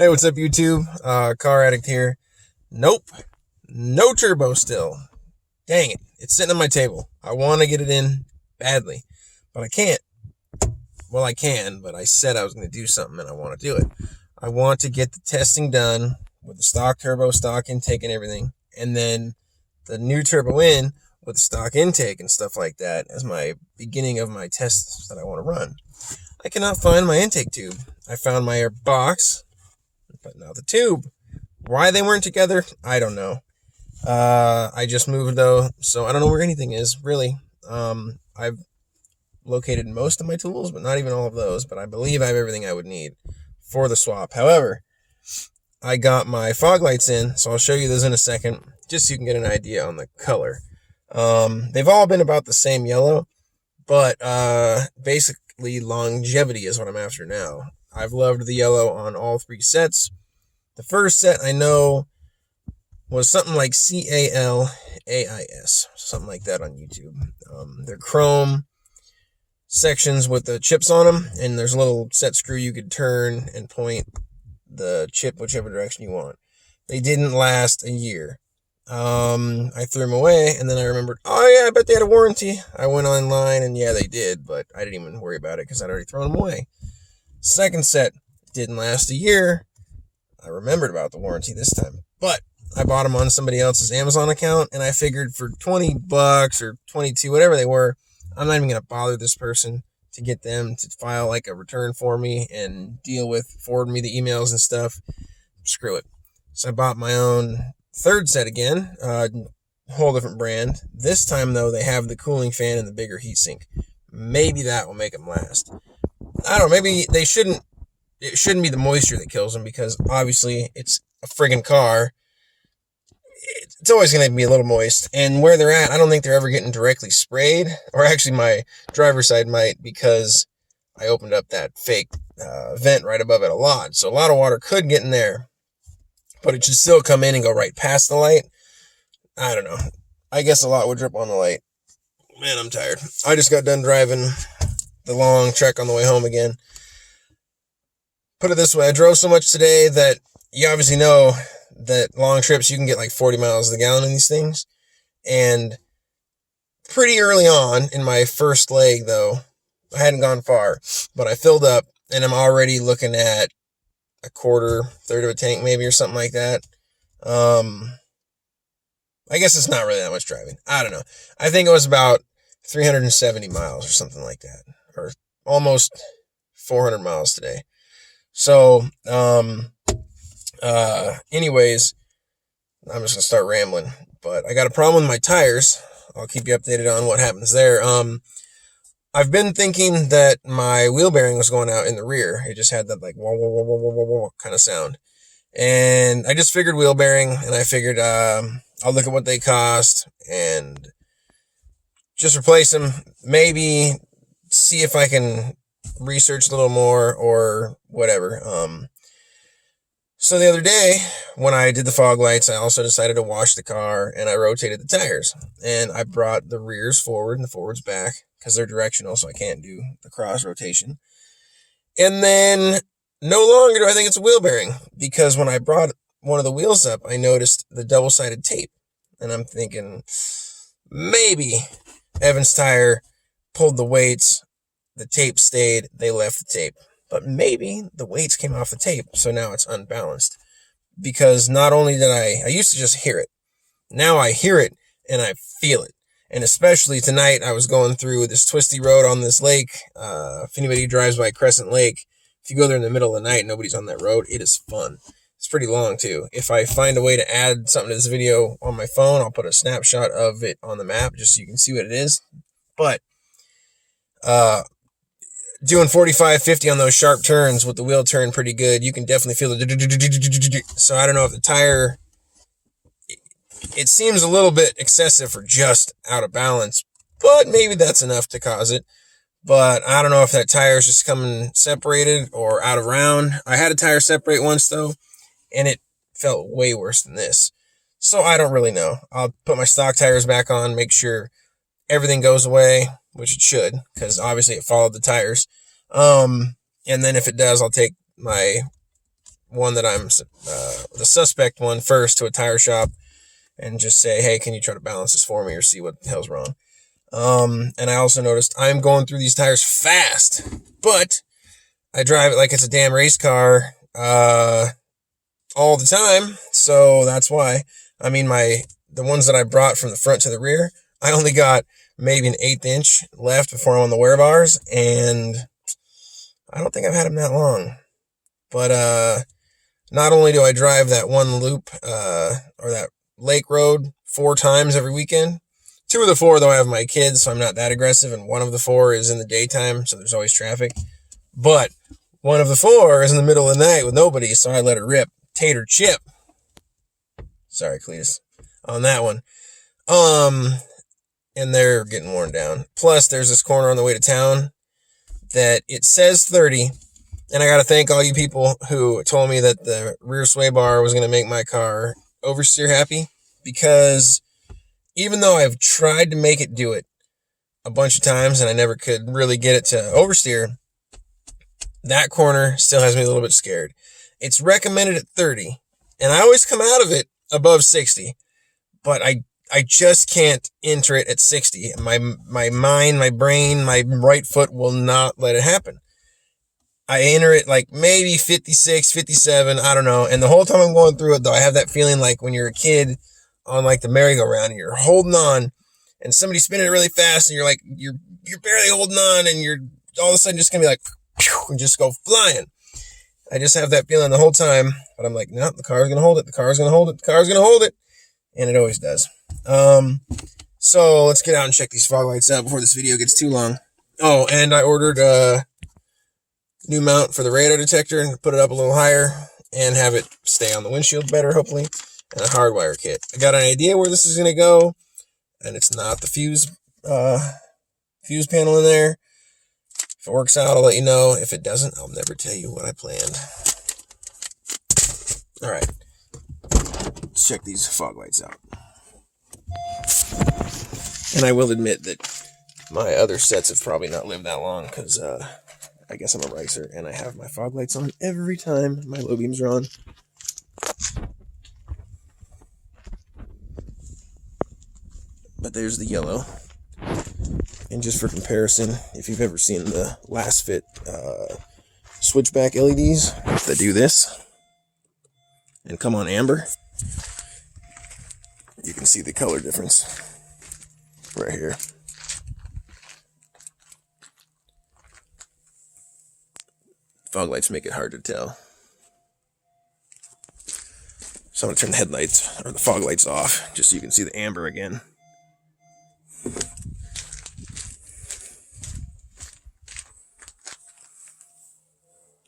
Hey, what's up, YouTube? Car Addict here. Nope. No turbo still. Dang it. It's sitting on my table. I want to get it in badly, but I can't. Well, I can, but I said I was going to do something and I want to do it. I want to get the testing done with the stock turbo, stock intake and everything, and then the new turbo in with the stock intake and stuff like that as my beginning of my tests that I want to run. I cannot find my intake tube. I found my box, but not the tube. Why they weren't together, I don't know. I just moved though, so I don't know where anything is, really. I've located most of my tools, but not even all of those, but I believe I have everything I would need for the swap. However, I got my fog lights in, so I'll show you those in a second, just so you can get an idea on the color. They've all been about the same yellow, but basically longevity is what I'm after now. I've loved the yellow on all three sets. The first set I know was something like CALAIS, something like that on YouTube. They're chrome sections with the chips on them, and there's a little set screw you could turn and point the chip whichever direction you want. They didn't last a year. I threw them away, and then I remembered, oh yeah, I bet they had a warranty. I went online, and yeah, they did, but I didn't even worry about it because I'd already thrown them away. Second set didn't last a year. I remembered about the warranty this time, but I bought them on somebody else's Amazon account, and I figured for $20 or 22, whatever they were, I'm not even going to bother this person to get them to file like a return for me and forward me the emails and stuff. Screw it. So I bought my own third set again, whole different brand. This time though, they have the cooling fan and the bigger heatsink. Maybe that will make them last. I don't know, maybe it shouldn't be the moisture that kills them, because obviously it's a friggin' car. It's always going to be a little moist, and where they're at, I don't think they're ever getting directly sprayed, or actually my driver's side might, because I opened up that fake vent right above it a lot, so a lot of water could get in there, but it should still come in and go right past the light. I don't know. I guess a lot would drip on the light. Man, I'm tired. I just got done driving the long trek on the way home again. Put it this way, I drove so much today that you obviously know that long trips, you can get like 40 miles to the gallon in these things. And pretty early on in my first leg, though, I hadn't gone far, but I filled up, and I'm already looking at a third of a tank maybe, or something like that. I guess it's not really that much driving. I don't know. I think it was about 370 miles or something like that, or almost 400 miles today. So, anyways, I'm just gonna start rambling, but I got a problem with my tires. I'll keep you updated on what happens there. I've been thinking that my wheel bearing was going out in the rear. It just had that like whoa, whoa, whoa, whoa, whoa, whoa, whoa kind of sound. And I just figured wheel bearing, and I figured, I'll look at what they cost and just replace them. Maybe see if I can research a little more or whatever. So the other day, when I did the fog lights, I also decided to wash the car, and I rotated the tires. And I brought the rears forward and the forwards back, because they're directional, so I can't do the cross rotation. And then no longer do I think it's a wheel bearing, because when I brought one of the wheels up, I noticed the double-sided tape. And I'm thinking, maybe Evan's tire pulled the weights, the tape stayed, they left the tape. But maybe the weights came off the tape, so now it's unbalanced. Because not only did I used to just hear it. Now I hear it and I feel it. And especially tonight, I was going through this twisty road on this lake. If anybody drives by Crescent Lake, if you go there in the middle of the night and nobody's on that road, it is fun. It's pretty long too. If I find a way to add something to this video on my phone, I'll put a snapshot of it on the map just so you can see what it is. But, doing 45, 50 on those sharp turns with the wheel turn pretty good, you can definitely feel the. So I don't know if the tire, it seems a little bit excessive for just out of balance, but maybe that's enough to cause it. But I don't know if that tire is just coming separated or out of round. I had a tire separate once though, and it felt way worse than this. So I don't really know. I'll put my stock tires back on, make sure everything goes away, which it should, because obviously it followed the tires. And then if it does, I'll take my one that I'm the suspect one first to a tire shop and just say, hey, can you try to balance this for me or see what the hell's wrong? And I also noticed I'm going through these tires fast, but I drive it like it's a damn race car all the time, so that's why. I mean, the ones that I brought from the front to the rear, I only got maybe an 1/8 inch left before I'm on the wear bars, and I don't think I've had them that long. But not only do I drive that one loop or that lake road 4 times every weekend, 2 of the 4 though I have my kids, so I'm not that aggressive, and 1 of the 4 is in the daytime, so there's always traffic. But 1 of the 4 is in the middle of the night with nobody, so I let it rip. Tater chip. Sorry, Cletus. On that one. And they're getting worn down. Plus, there's this corner on the way to town that it says 30. And I got to thank all you people who told me that the rear sway bar was going to make my car oversteer happy. Because even though I've tried to make it do it a bunch of times and I never could really get it to oversteer, that corner still has me a little bit scared. It's recommended at 30, and I always come out of it above 60, but I just can't enter it at 60. My mind, my brain, my right foot will not let it happen. I enter it like maybe 56, 57, I don't know, and the whole time I'm going through it, though, I have that feeling like when you're a kid on like the merry-go-round and you're holding on, and somebody's spinning it really fast, and you're like, you're barely holding on, and you're all of a sudden just gonna be like, and just go flying. I just have that feeling the whole time, but I'm like, no, the car's going to hold it. The car's going to hold it. The car's going to hold it. And it always does. So let's get out and check these fog lights out before this video gets too long. Oh, and I ordered a new mount for the radar detector and put it up a little higher and have it stay on the windshield better, hopefully, and a hardwire kit. I got an idea where this is going to go, and it's not the fuse panel in there. If it works out, I'll let you know. If it doesn't, I'll never tell you what I planned. All right. Let's check these fog lights out. And I will admit that my other sets have probably not lived that long because I guess I'm a racer and I have my fog lights on every time my low beams are on. But there's the yellow. And just for comparison, if you've ever seen the Last Fit switchback LEDs that do this and come on amber, you can see the color difference right here. Fog lights make it hard to tell. So I'm going to turn the headlights or the fog lights off just so you can see the amber again.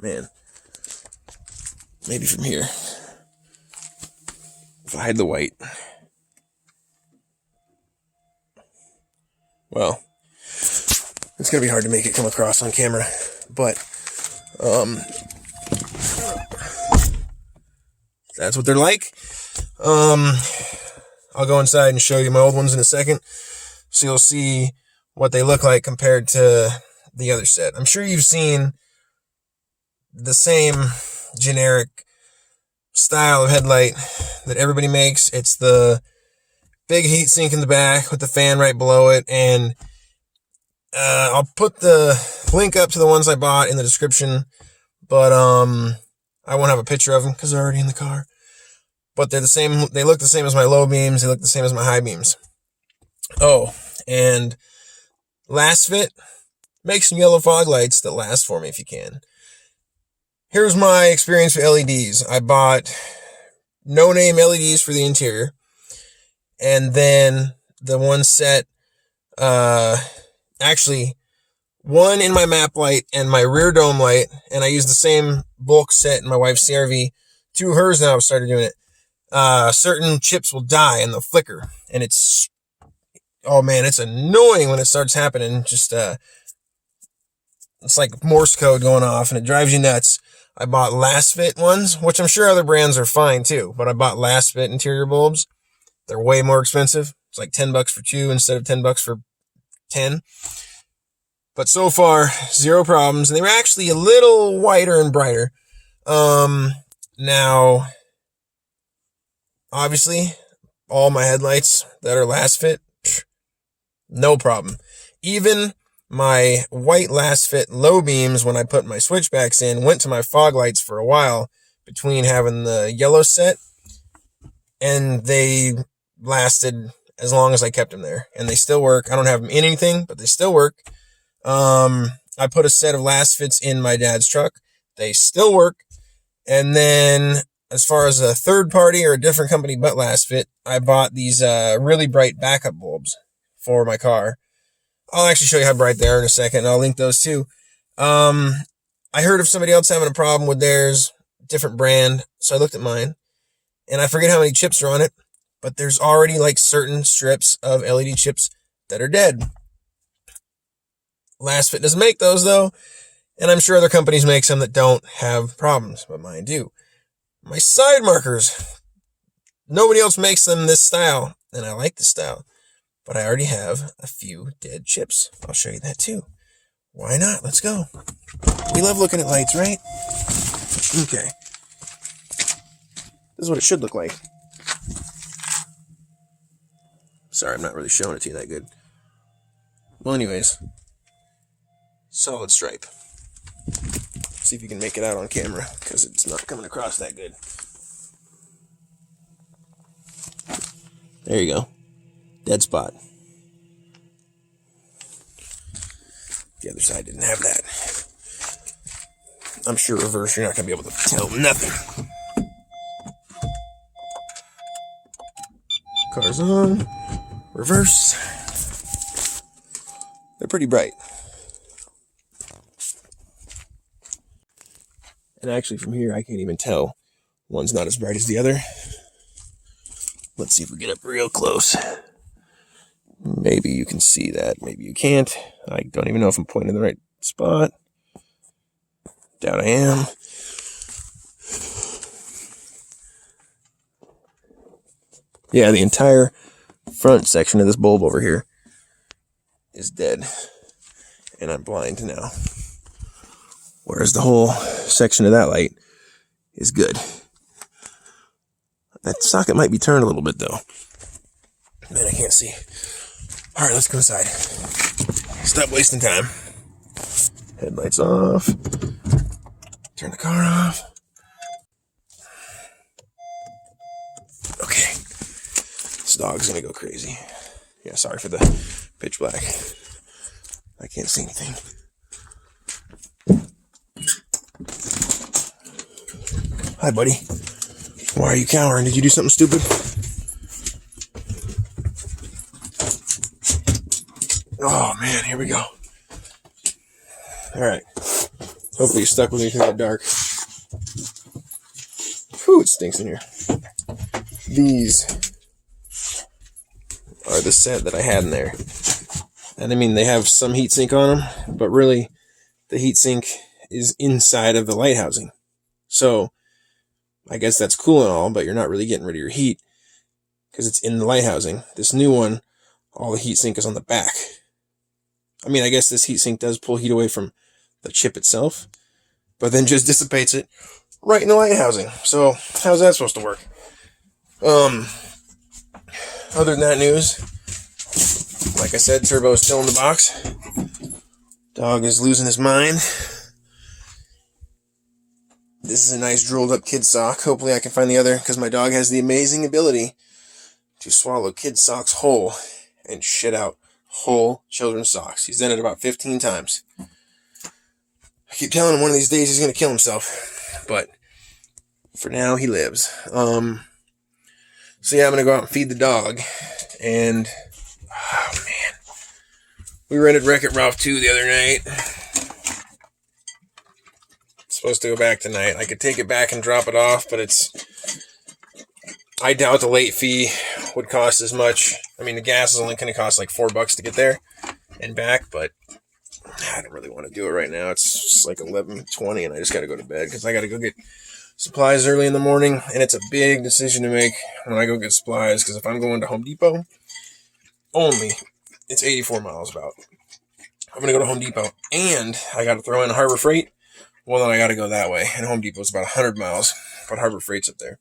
Man, maybe from here, if I hide the white, well, it's going to be hard to make it come across on camera, but that's what they're like. I'll go inside and show you my old ones in a second, so you'll see what they look like compared to the other set. I'm sure you've seen the same generic style of headlight that everybody makes. It's the big heat sink in the back with the fan right below it, and I'll put the link up to the ones I bought in the description, but I won't have a picture of them because they're already in the car. But they're the same. They look the same as my low beams. They look the same as my high beams. Oh, and Last Fit, make some yellow fog lights that last for me if you can. Here's my experience with LEDs. I bought no-name LEDs for the interior, and then the one set, actually, one in my map light and my rear dome light, and I used the same bulk set in my wife's CRV. 2 of hers now I've started doing it. Certain chips will die and they'll flicker, and it's, oh man, it's annoying when it starts happening. Just, it's like Morse code going off, and it drives you nuts. I bought Last Fit ones, which I'm sure other brands are fine too, but I bought Last Fit interior bulbs. They're way more expensive. It's like $10 for 2 instead of $10 for 10. But so far, 0 problems. And they were actually a little whiter and brighter. Now, obviously, all my headlights that are last fit, no problem. Even my white last fit low beams, when I put my switchbacks in, went to my fog lights for a while between having the yellow set, and they lasted as long as I kept them there, and they still work. I don't have them in anything, but they still work. I put a set of last fits in my dad's truck. They still work. And then as far as a third party or a different company but last fit, I bought these really bright backup bulbs for my car. I'll actually show you how bright they are in a second, and I'll link those too. I heard of somebody else having a problem with theirs, different brand, so I looked at mine, and I forget how many chips are on it, but there's already like certain strips of LED chips that are dead. Last Fit doesn't make those though, and I'm sure other companies make some that don't have problems, but mine do. My side markers, nobody else makes them this style, and I like this style, but I already have a few dead chips. I'll show you that too. Why not? Let's go. We love looking at lights, right? Okay. This is what it should look like. Sorry, I'm not really showing it to you that good. Well, anyways, solid stripe. See if you can make it out on camera, because it's not coming across that good. There you go. Dead spot. The other side didn't have that. I'm sure reverse, you're not going to be able to tell nothing. Car's on. Reverse. They're pretty bright. And actually from here, I can't even tell. One's not as bright as the other. Let's see if we get up real close. Maybe you can see that. Maybe you can't. I don't even know if I'm pointing in the right spot. Doubt I am. Yeah, the entire front section of this bulb over here is dead. And I'm blind now. Whereas the whole section of that light is good. That socket might be turned a little bit though. Man, I can't see. Alright, let's go inside. Stop wasting time. Headlights off. Turn the car off. Okay. This dog's gonna go crazy. Yeah, sorry for the pitch black. I can't see anything. Hi, buddy. Why are you cowering? Did you do something stupid? Oh, man, here we go. Alright. Hopefully you're stuck with me through that dark. Whew, it stinks in here. These are the set that I had in there. And I mean, they have some heatsink on them, but really, the heatsink is inside of the light housing. So, I guess that's cool and all, but you're not really getting rid of your heat because it's in the light housing. This new one, all the heatsink is on the back. I mean, I guess this heatsink does pull heat away from the chip itself, but then just dissipates it right in the light housing. So, how's that supposed to work? Other than that news, like I said, turbo's still in the box. Dog is losing his mind. This is a nice drooled up kid sock. Hopefully I can find the other, because my dog has the amazing ability to swallow kid socks whole and shit out whole children's socks. He's done it about 15 times. I keep telling him one of these days he's going to kill himself. But for now, he lives. So yeah, I'm going to go out and feed the dog. And, oh man. We rented Wreck-It Ralph 2 the other night. Supposed to go back tonight. I could take it back and drop it off, but I doubt the late fee would cost as much. I mean, the gas is only going to cost like $4 to get there and back, but I don't really want to do it right now. It's like 11:20 and I just got to go to bed because I got to go get supplies early in the morning, and it's a big decision to make when I go get supplies, because if I'm going to Home Depot only, it's 84 miles about. I'm going to go to Home Depot, and I got to throw in Harbor Freight, well, then I got to go that way. And Home Depot's about 100 miles, but Harbor Freight's up there.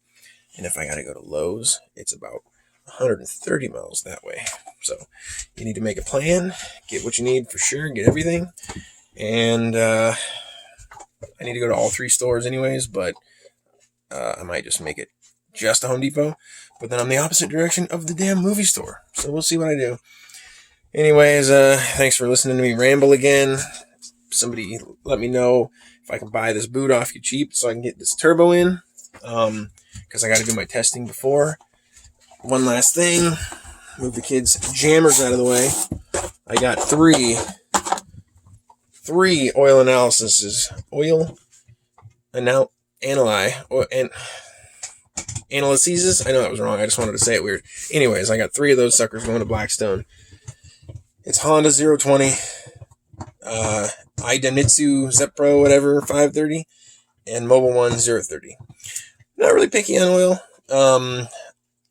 And if I got to go to Lowe's, it's about 130 miles that way. So you need to make a plan, get what you need for sure, get everything. And I need to go to all 3 stores anyways, but I might just make it just a Home Depot. But then I'm the opposite direction of the damn movie store. So we'll see what I do. Anyways, thanks for listening to me ramble again. Somebody let me know if I can buy this boot off you cheap so I can get this turbo in. Because I got to do my testing before. One last thing. Move the kids' jammers out of the way. I got three oil analyses. Analyses. I know that was wrong. I just wanted to say it weird. Anyways, I got 3 of those suckers going to Blackstone. It's Honda 020, Idemitsu Zepro, whatever, 530, and Mobile One 030. Not really picky on oil.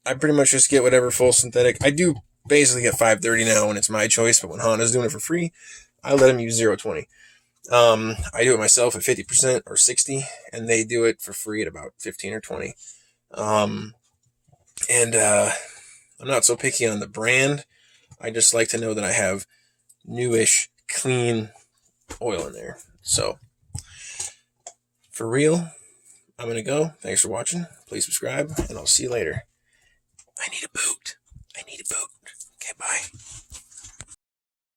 I pretty much just get whatever full synthetic. I do basically get 530 now when it's my choice, but when Honda's doing it for free, I let them use 020. I do it myself at 50% or 60, and they do it for free at about 15 or 20. I'm not so picky on the brand. I just like to know that I have newish, clean oil in there. So, for real, I'm going to go. Thanks for watching. Please subscribe, and I'll see you later. I need a boot. Okay, bye.